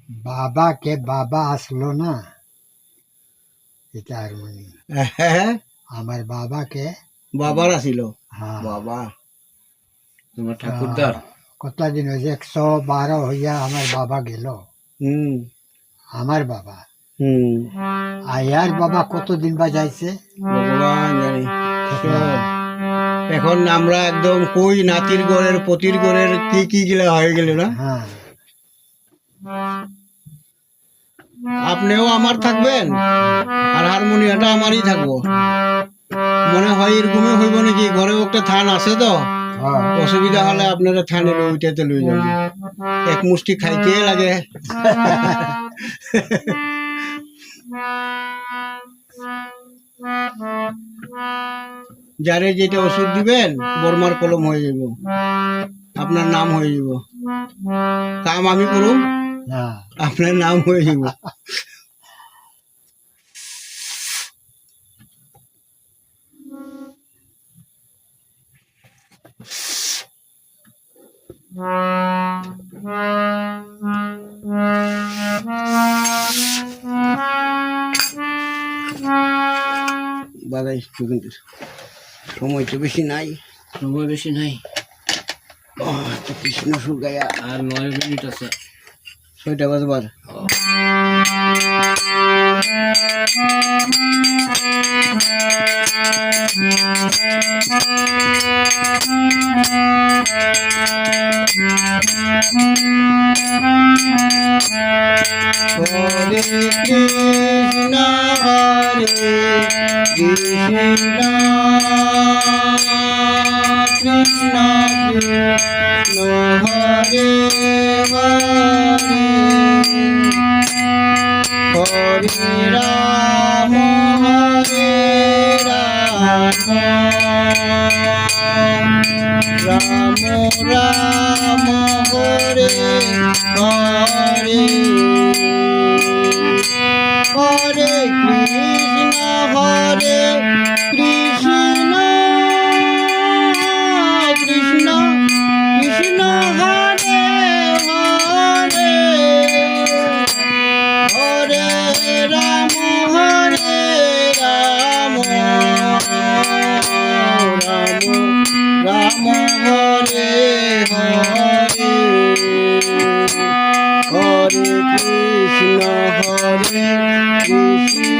বাবা কে বাবা আসলো না, এটা হারমোনি। হ্যাঁ আমার বাবাকে বাবার আসিল হ্যাঁ বাবা তোমার ঠাকুরদার কতদিন হয়েছে 112 হইয়া আমার বাবা গেল। হুম আমার বাবা হুম আয়ার বাবা কতদিন বাজাইছে ভগবান জানি। ঠিক না? এখন আমরা একদম কই নাতির গড়ের পতির গড়ের কি কি গিলা হয়ে গেল না। হ্যাঁ আপনিও আমার থাকবেন আর হারমোনিয়াটা আমারই থাকবো। মনে হয় এরকমই হইব নাকি, ঘরেও একটা থান আছে তো, হ্যাঁ। অসুবিধা হলে আপনারা থানে ওইটাতে লই যাবেন, এক মুষ্টি খাইতে লাগে। যারে যেটা ওষুধ দিবেন বর্মার কলম হয়ে যাব, আপনার নাম হয়ে যাব। কাম আমি করুম, হ্যাঁ আপনার নাম হয়ে যাব। বাজাই কিন্তু সময় তো বেশি নাই, সময় বেশি নাই, কৃষ্ণ সুর গায়া আর 9 মিনিট আছে। 6টা বাজবার। হরে কৃষ্ণ হরে কৃষ্ণ কৃষ্ণ কৃষ্ণ হরে হরে হরে রাম হরে রাম রাম রাম হরে হরে হরে কৃষ্ণ হরে কৃষ্ণ কৃষ্ণ কৃষ্ণ হরে হরে হরে রাম রাম রাম হরে হরে হরে কৃষ্ণ হরে কৃষ্ণ